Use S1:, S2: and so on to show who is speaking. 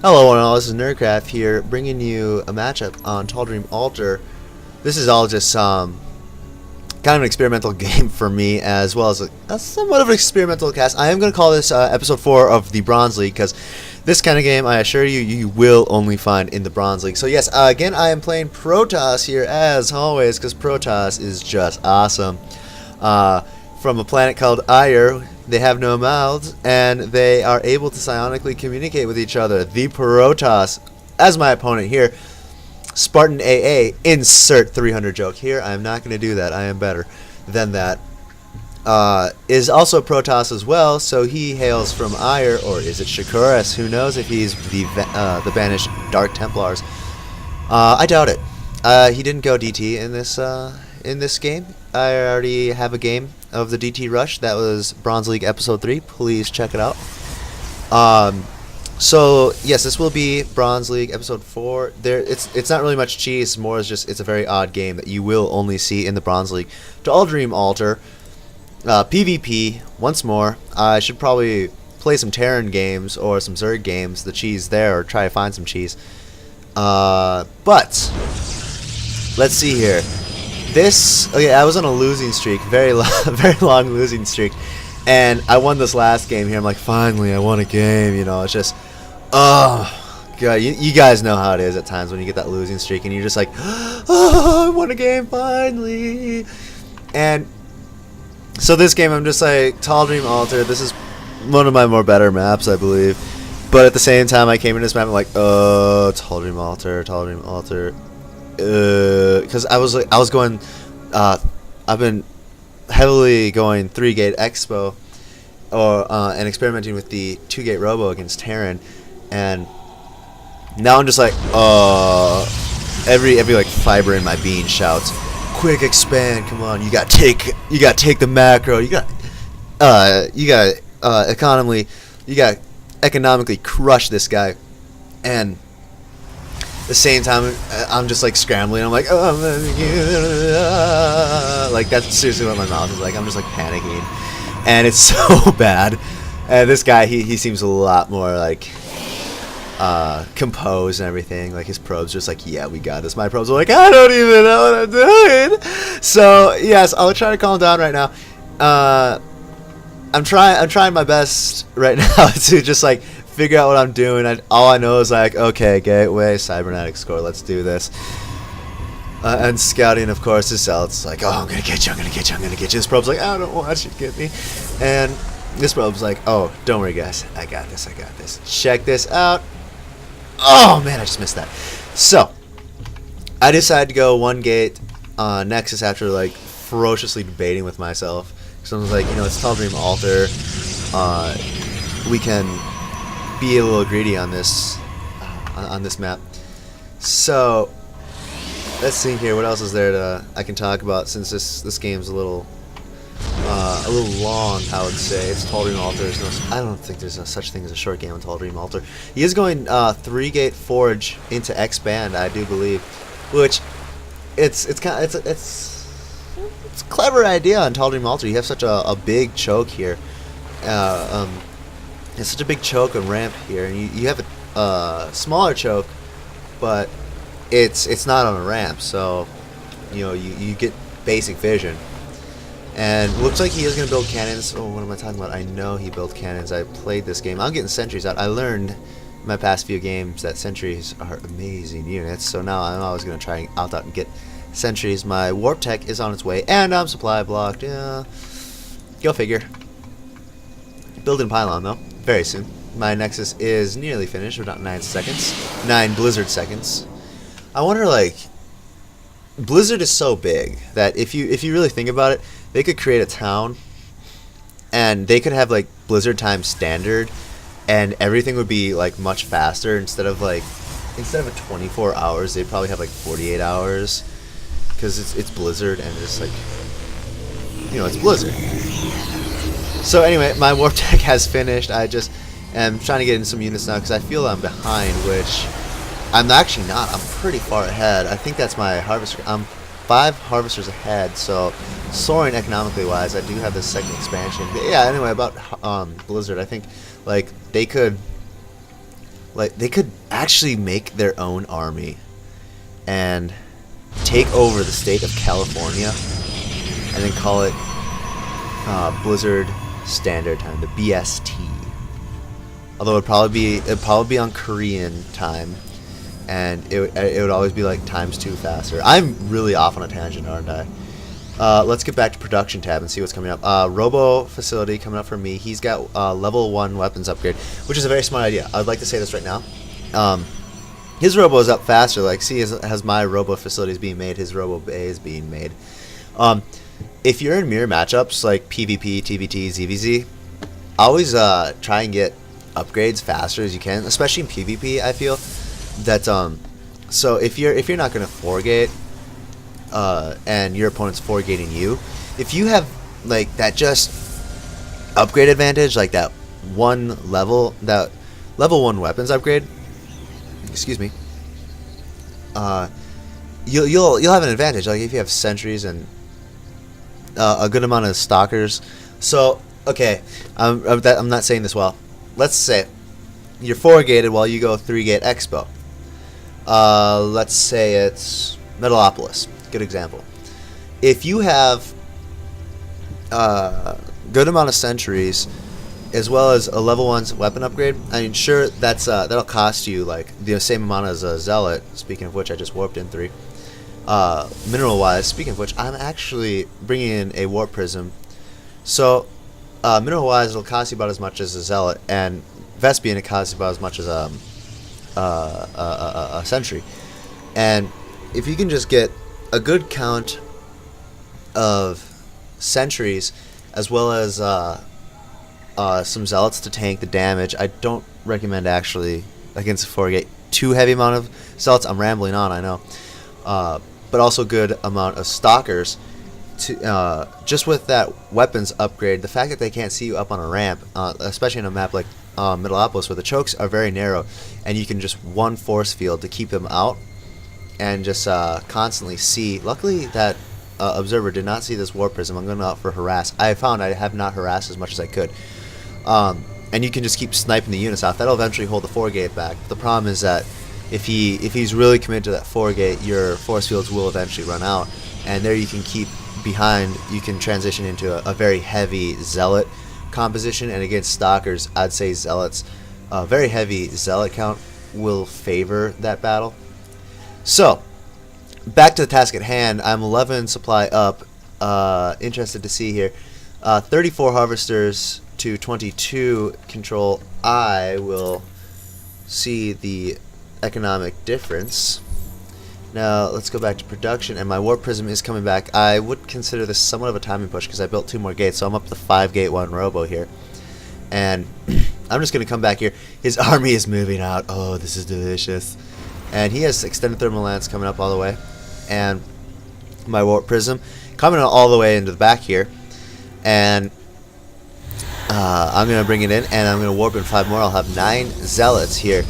S1: Hello one and all, this is Nerdcraft here, bringing you a matchup on tal'darim Altar. This is all just kind of an experimental game for me, as well as a somewhat of an experimental cast. I am going to call this episode 4 of the Bronze League, because this kind of game, I assure you, you will only find in the Bronze League. So yes, again, I am playing Protoss here, as always, because Protoss is just awesome. From a planet called Ire. They have no mouths, and they are able to psionically communicate with each other. The Protoss, as my opponent here, Spartan AA, insert 300 joke here. I am not going to do that. I am better than that. Is also Protoss as well, so he hails from Ire, or is it Shakuras? Who knows if he's the banished Dark Templars. I doubt it. He didn't go DT in this game. I already have a game of the DT Rush. That was Bronze League Episode 3. Please check it out. So yes, this will be Bronze League Episode 4. It's not really much cheese. More is just it's a very odd game that you will only see in the Bronze League. tal'darim Altar, PvP once more. I should probably play some Terran games or some Zerg games. The cheese there, or try to find some cheese. But let's see here. I was on a losing streak, very long losing streak, and I won this last game here. I'm like, finally, I won a game. You know, it's just, oh god, you guys know how it is at times when you get that losing streak, and you're just like, oh, I won a game finally. And so this game, I'm just like, tal'darim Altar. This is one of my better maps, I believe. But at the same time, I came in this map, I'm like, tal'darim Altar. Because I was going, I've been heavily going 3-gate Expo, and experimenting with the 2-gate Robo against Terran, and now I'm just like, every like fiber in my being shouts, quick expand, come on, you got take the macro, you got economically crush this guy. And the same time, I'm just like scrambling. I'm like, like that's seriously what my mouth is like. I'm just like panicking, and it's so bad. And this guy, he seems a lot more like composed and everything. Like his probes just like, yeah, we got this. My probes are like, I don't even know what I'm doing. So yes, I'll try to calm down right now. I'm trying my best right now to just like figure out what I'm doing. All I know is like, okay, gateway, cybernetic score, let's do this. And scouting, of course, is out. It's like, oh, I'm gonna get you. This probe's like, I don't want you to get me. And this probe's like, oh, don't worry, guys, I got this. Check this out. Oh man, I just missed that. So I decided to go 1-gate Nexus after like ferociously debating with myself. So I was like, you know, it's tal'darim Altar. We can be a little greedy on this map. So let's see here. What else is there I can talk about, since this game's a little long, I would say. It's tal'darim Altar. I don't think there's such thing as a short game on tal'darim Altar. He is going 3-gate Forge into Expand, I do believe, which it's a clever idea on tal'darim Altar. You have such a big choke here. It's such a big choke and ramp here, and you have a smaller choke, but it's not on a ramp, so you know you get basic vision. And looks like he is going to build cannons. Oh, what am I talking about? I know he built cannons. I played this game. I'm getting sentries out. I learned in my past few games that sentries are amazing units, so now I'm always going to try out and get sentries. My warp tech is on its way, and I'm supply blocked. Yeah, go figure. Building pylon though, very soon. My Nexus is nearly finished, about 9 blizzard seconds. I wonder, like, Blizzard is so big that if you really think about it, they could create a town, and they could have like blizzard time standard, and everything would be like much faster. Instead of 24 hours, they'd probably have like 48 hours, because it's Blizzard, and it's like, you know, it's Blizzard. So anyway, my warp tech has finished. I just am trying to get in some units now because I feel I'm behind, which I'm actually not. I'm pretty far ahead. I think that's my harvester. I'm 5 harvesters ahead, so soaring economically wise. I do have this second expansion. But yeah, anyway, about Blizzard, I think like they could Like, they could actually make their own army and take over the state of California and then call it Blizzard Standard Time, the BST. Although it'd probably be on Korean time, and it would always be like ×2 faster. I'm really off on a tangent, aren't I? Let's get back to production tab and see what's coming up. Robo facility coming up for me. He's got level 1 weapons upgrade, which is a very smart idea. I'd like to say this right now. His robo is up faster. Like, see, as my robo facilities being made, his robo bay is being made. If you're in mirror matchups like PvP, TVT, ZVZ, always try and get upgrades faster as you can, especially in PvP. I feel that so if you're not going to 4-gate and your opponent's 4-gating you, if you have like that just upgrade advantage, like that level 1 weapons upgrade, excuse me, you'll have an advantage. Like if you have sentries and a good amount of stalkers. So okay, I'm not saying this well. Let's say you're 4-gated while you go 3-gate Expo. Let's say it's Metalopolis. Good example. If you have good amount of sentries as well as a level 1 weapon upgrade, I mean, sure, that'll cost you like the same amount as a Zealot. Speaking of which, I just warped in 3. Mineral wise, speaking of which, I'm actually bringing in a warp prism. So mineral wise, it'll cost you about as much as a Zealot, and Vespian, it costs you about as much as a sentry. And if you can just get a good count of sentries as well as some Zealots to tank the damage, I don't recommend actually against a 4-gate too heavy amount of Zealots. I'm rambling on, I know. But also good amount of stalkers to just with that weapons upgrade. The fact that they can't see you up on a ramp, especially in a map like Metalopolis, where the chokes are very narrow, and you can just one force field to keep them out and just constantly see. Luckily, that observer did not see this warp prism. I'm going out for harass. I found I have not harassed as much as I could, and you can just keep sniping the units off. That'll eventually hold the 4-gate back. The problem is that if he's really committed to that 4-gate, your force fields will eventually run out, and there you can keep behind. You can transition into a very heavy Zealot composition, and against stalkers, I'd say Zealots, very heavy Zealot count will favor that battle. So back to the task at hand. I'm 11 supply up. Interested to see here, 34 harvesters to 22 control. I will see the economic difference. Now let's go back to production, and my warp prism is coming back. I would consider this somewhat of a timing push because I built 2 more gates, so I'm up to 5-gate 1 robo here, and I'm just going to come back here. His army is moving out. Oh, this is delicious. And he has extended thermal lance coming up all the way, and my warp prism coming all the way into the back here, and I'm going to bring it in, and I'm going to warp in 5 more. I'll have 9 Zealots here.